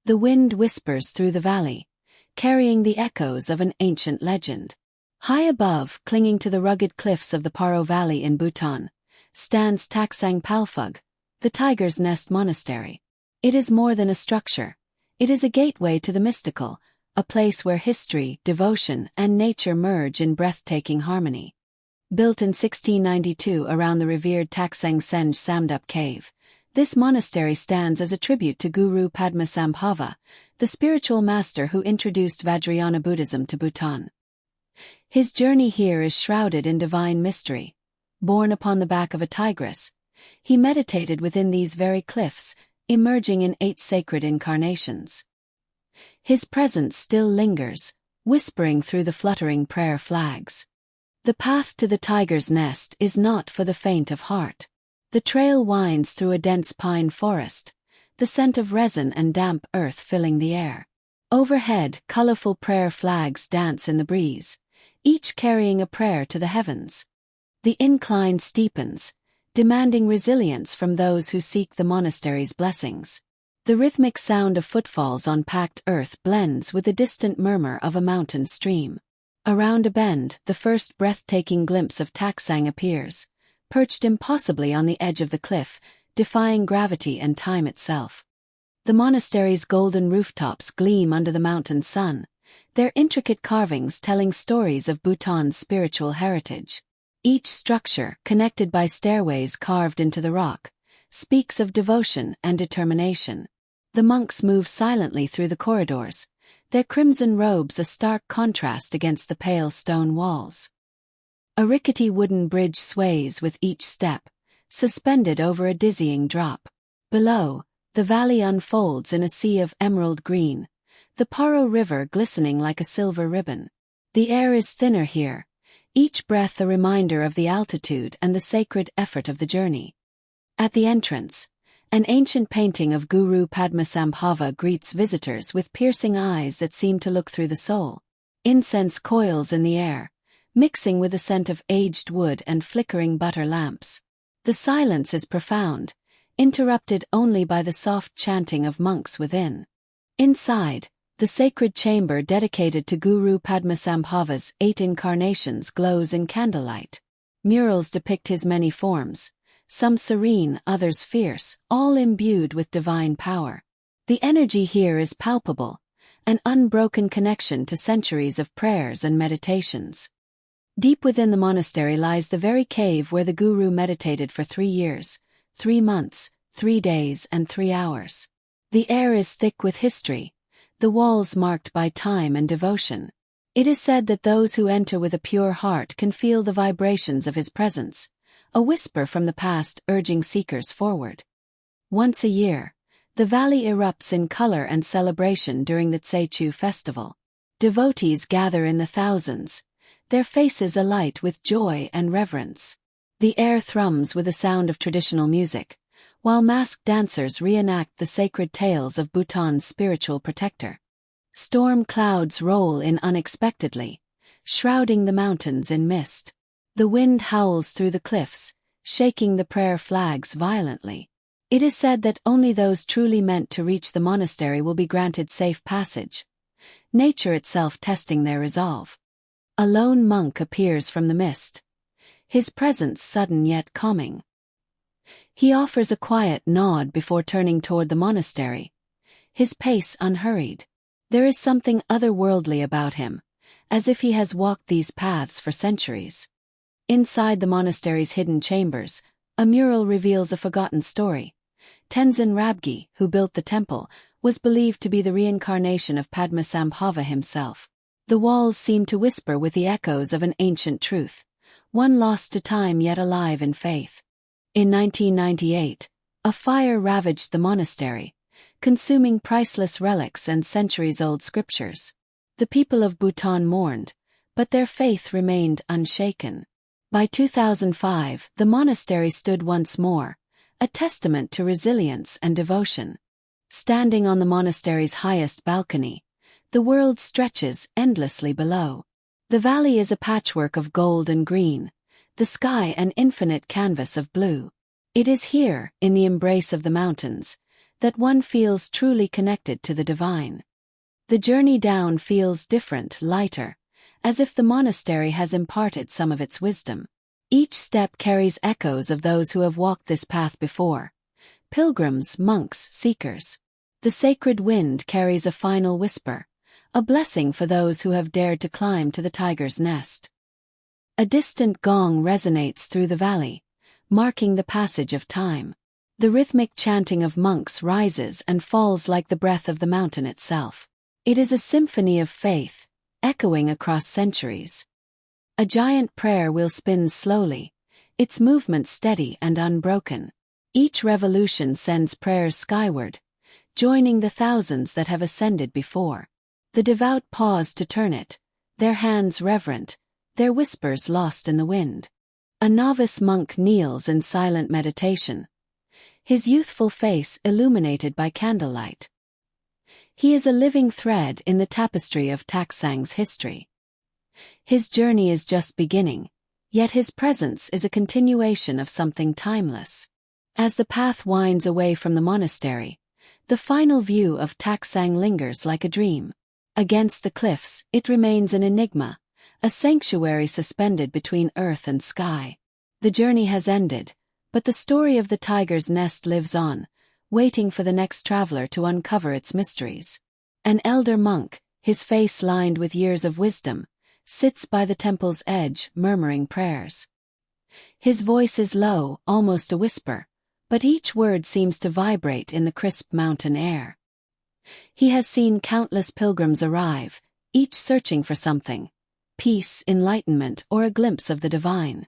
The wind whispers through the valley, carrying the echoes of an ancient legend. High above, clinging to the rugged cliffs of the Paro Valley in Bhutan, stands Taktsang Palphug, the Tiger's Nest Monastery. It is more than a structure. It is a gateway to the mystical, a place where history, devotion, and nature merge in breathtaking harmony. Built in 1692 around the revered Taktsang Samdup cave, this monastery stands as a tribute to Guru Padmasambhava, the spiritual master who introduced Vajrayana Buddhism to Bhutan. His journey here is shrouded in divine mystery. Born upon the back of a tigress, he meditated within these very cliffs, emerging in 8 sacred incarnations. His presence still lingers, whispering through the fluttering prayer flags. The path to the tiger's nest is not for the faint of heart. The trail winds through a dense pine forest, the scent of resin and damp earth filling the air. Overhead, colorful prayer flags dance in the breeze, each carrying a prayer to the heavens. The incline steepens, demanding resilience from those who seek the monastery's blessings. The rhythmic sound of footfalls on packed earth blends with the distant murmur of a mountain stream. Around a bend, the first breathtaking glimpse of Taktsang appears, perched impossibly on the edge of the cliff, defying gravity and time itself. The monastery's golden rooftops gleam under the mountain sun, their intricate carvings telling stories of Bhutan's spiritual heritage. Each structure, connected by stairways carved into the rock, speaks of devotion and determination. The monks move silently through the corridors, their crimson robes a stark contrast against the pale stone walls. A rickety wooden bridge sways with each step, suspended over a dizzying drop. Below, the valley unfolds in a sea of emerald green, the Paro River glistening like a silver ribbon. The air is thinner here, each breath a reminder of the altitude and the sacred effort of the journey. At the entrance, an ancient painting of Guru Padmasambhava greets visitors with piercing eyes that seem to look through the soul. Incense coils in the air, mixing with the scent of aged wood and flickering butter lamps. The silence is profound, interrupted only by the soft chanting of monks within. Inside, the sacred chamber dedicated to Guru Padmasambhava's 8 incarnations glows in candlelight. Murals depict his many forms, some serene, others fierce, all imbued with divine power. The energy here is palpable, an unbroken connection to centuries of prayers and meditations. Deep within the monastery lies the very cave where the Guru meditated for 3 years, 3 months, 3 days and 3 hours. The air is thick with history, the walls marked by time and devotion. It is said that those who enter with a pure heart can feel the vibrations of his presence, a whisper from the past urging seekers forward. Once a year, the valley erupts in color and celebration during the Tsechu festival. Devotees gather in the thousands, their faces alight with joy and reverence. The air thrums with the sound of traditional music, while masked dancers reenact the sacred tales of Bhutan's spiritual protector. Storm clouds roll in unexpectedly, shrouding the mountains in mist. The wind howls through the cliffs, shaking the prayer flags violently. It is said that only those truly meant to reach the monastery will be granted safe passage, nature itself testing their resolve. A lone monk appears from the mist, his presence sudden yet calming. He offers a quiet nod before turning toward the monastery, his pace unhurried. There is something otherworldly about him, as if he has walked these paths for centuries. Inside the monastery's hidden chambers, a mural reveals a forgotten story. Tenzin Rabgi, who built the temple, was believed to be the reincarnation of Padmasambhava himself. The walls seem to whisper with the echoes of an ancient truth, one lost to time yet alive in faith. In 1998, a fire ravaged the monastery, consuming priceless relics and centuries-old scriptures. The people of Bhutan mourned, but their faith remained unshaken. By 2005, the monastery stood once more, a testament to resilience and devotion. Standing on the monastery's highest balcony, the world stretches endlessly below. The valley is a patchwork of gold and green, the sky an infinite canvas of blue. It is here, in the embrace of the mountains, that one feels truly connected to the divine. The journey down feels different, lighter, as if the monastery has imparted some of its wisdom. Each step carries echoes of those who have walked this path before. Pilgrims, monks, seekers. The sacred wind carries a final whisper, a blessing for those who have dared to climb to the tiger's nest. A distant gong resonates through the valley, marking the passage of time. The rhythmic chanting of monks rises and falls like the breath of the mountain itself. It is a symphony of faith, echoing across centuries. A giant prayer wheel spins slowly, its movement steady and unbroken. Each revolution sends prayers skyward, joining the thousands that have ascended before. The devout pause to turn it, their hands reverent, their whispers lost in the wind. A novice monk kneels in silent meditation, his youthful face illuminated by candlelight. He is a living thread in the tapestry of Taktsang's history. His journey is just beginning, yet his presence is a continuation of something timeless. As the path winds away from the monastery, the final view of Taktsang lingers like a dream. Against the cliffs, it remains an enigma, a sanctuary suspended between earth and sky. The journey has ended, but the story of the tiger's nest lives on, waiting for the next traveler to uncover its mysteries. An elder monk, his face lined with years of wisdom, sits by the temple's edge, murmuring prayers. His voice is low, almost a whisper, but each word seems to vibrate in the crisp mountain air. He has seen countless pilgrims arrive, each searching for something: peace, enlightenment, or a glimpse of the divine.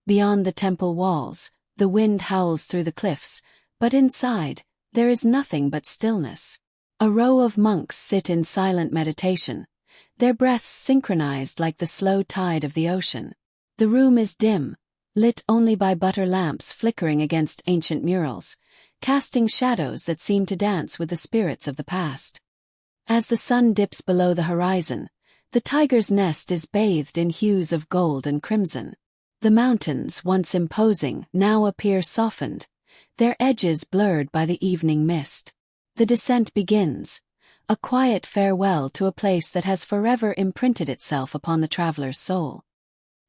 Beyond the temple walls, the wind howls through the cliffs, but inside, there is nothing but stillness. A row of monks sit in silent meditation, their breaths synchronized like the slow tide of the ocean. The room is dim, lit only by butter lamps flickering against ancient murals, casting shadows that seem to dance with the spirits of the past. As the sun dips below the horizon, the tiger's nest is bathed in hues of gold and crimson. The mountains, once imposing, now appear softened, their edges blurred by the evening mist. The descent begins, a quiet farewell to a place that has forever imprinted itself upon the traveler's soul.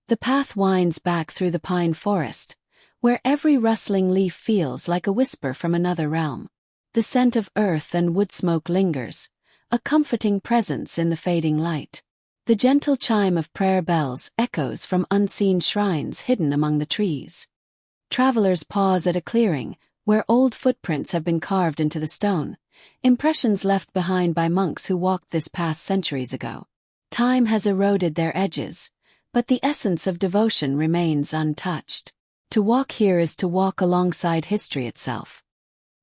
The path winds back through the pine forest, where every rustling leaf feels like a whisper from another realm. The scent of earth and wood smoke lingers, a comforting presence in the fading light. The gentle chime of prayer bells echoes from unseen shrines hidden among the trees. Travelers pause at a clearing, where old footprints have been carved into the stone, impressions left behind by monks who walked this path centuries ago. Time has eroded their edges, but the essence of devotion remains untouched. To walk here is to walk alongside history itself.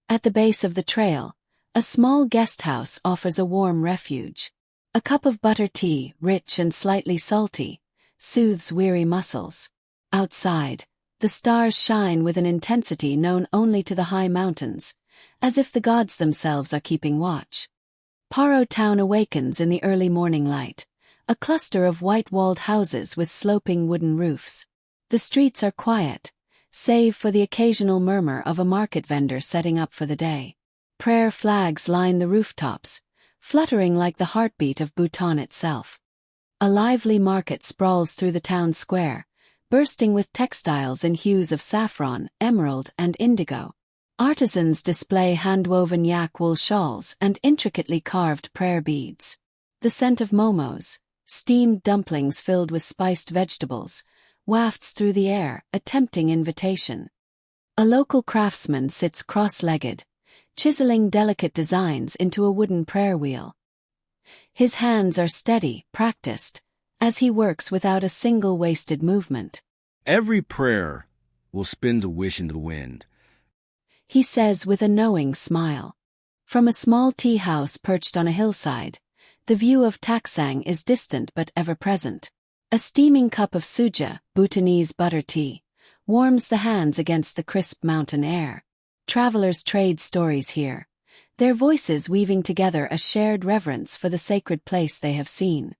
At the base of the trail, a small guest house offers a warm refuge. A cup of butter tea, rich and slightly salty, soothes weary muscles. Outside, the stars shine with an intensity known only to the high mountains, as if the gods themselves are keeping watch. Paro town awakens in the early morning light, a cluster of white-walled houses with sloping wooden roofs. The streets are quiet, save for the occasional murmur of a market vendor setting up for the day. Prayer flags line the rooftops, fluttering like the heartbeat of Bhutan itself. A lively market sprawls through the town square, bursting with textiles in hues of saffron, emerald, and indigo. Artisans display hand-woven yak wool shawls and intricately carved prayer beads. The scent of momos, steamed dumplings filled with spiced vegetables, wafts through the air, a tempting invitation. A local craftsman sits cross-legged, chiseling delicate designs into a wooden prayer wheel. His hands are steady, practiced, as he works without a single wasted movement. Every prayer will spin a wish in the wind, he says with a knowing smile. From a small tea house perched on a hillside, the view of Taktsang is distant but ever-present. A steaming cup of suja, Bhutanese butter tea, warms the hands against the crisp mountain air. Travelers trade stories here, their voices weaving together a shared reverence for the sacred place they have seen.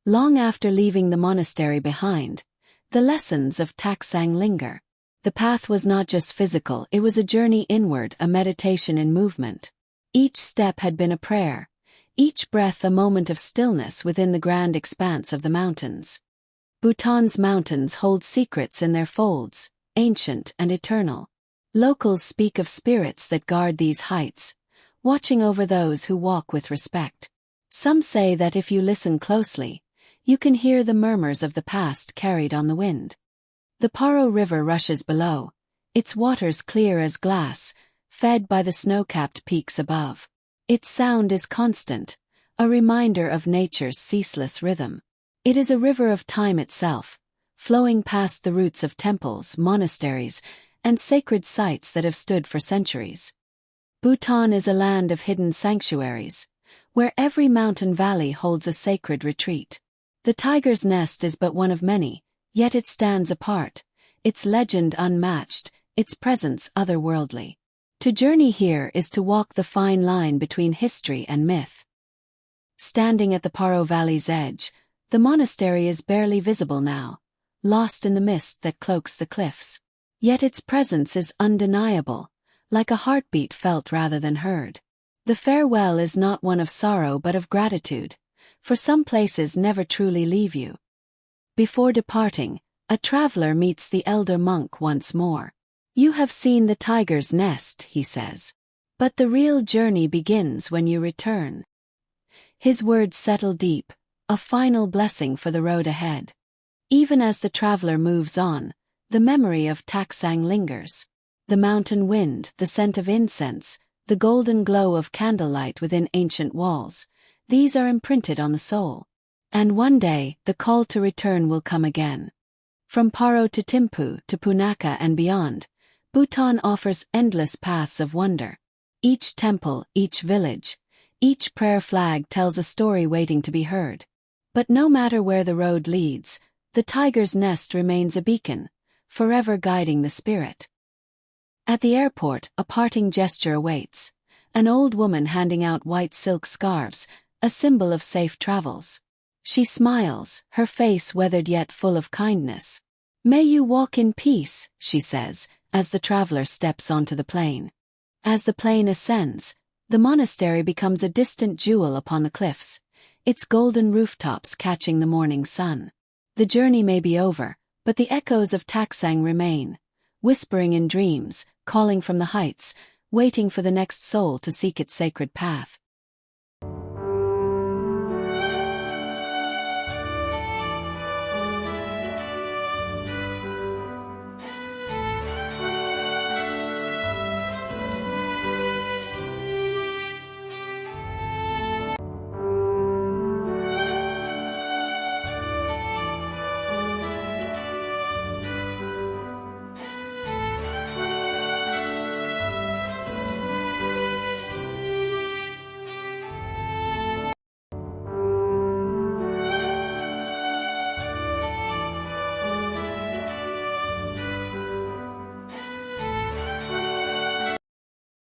Long after leaving the monastery behind, the lessons of Taktsang linger. The path was not just physical, it was a journey inward, a meditation in movement. Each step had been a prayer, each breath a moment of stillness within the grand expanse of the mountains. Bhutan's mountains hold secrets in their folds, ancient and eternal. Locals speak of spirits that guard these heights, watching over those who walk with respect. Some say that if you listen closely, you can hear the murmurs of the past carried on the wind. The Paro River rushes below, its waters clear as glass, fed by the snow-capped peaks above. Its sound is constant, a reminder of nature's ceaseless rhythm. It is a river of time itself, flowing past the roots of temples, monasteries, and sacred sites that have stood for centuries. Bhutan is a land of hidden sanctuaries, where every mountain valley holds a sacred retreat. The tiger's nest is but one of many, yet it stands apart, its legend unmatched, its presence otherworldly. To journey here is to walk the fine line between history and myth. Standing at the Paro Valley's edge, the monastery is barely visible now, lost in the mist that cloaks the cliffs. Yet its presence is undeniable, like a heartbeat felt rather than heard. The farewell is not one of sorrow but of gratitude, for some places never truly leave you. Before departing, a traveler meets the elder monk once more. "You have seen the tiger's nest," he says. "But the real journey begins when you return." His words settle deep, a final blessing for the road ahead. Even as the traveler moves on, the memory of Taktsang lingers. The mountain wind, the scent of incense, the golden glow of candlelight within ancient walls, these are imprinted on the soul. And one day, the call to return will come again. From Paro to Thimphu to Punakha and beyond, Bhutan offers endless paths of wonder. Each temple, each village, each prayer flag tells a story waiting to be heard. But no matter where the road leads, the tiger's nest remains a beacon, forever guiding the spirit. At the airport, a parting gesture awaits, an old woman handing out white silk scarves, a symbol of safe travels. She smiles, her face weathered yet full of kindness. "May you walk in peace," she says, as the traveler steps onto the plane. As the plane ascends, the monastery becomes a distant jewel upon the cliffs, its golden rooftops catching the morning sun. The journey may be over, but the echoes of Taktsang remain, whispering in dreams, calling from the heights, waiting for the next soul to seek its sacred path.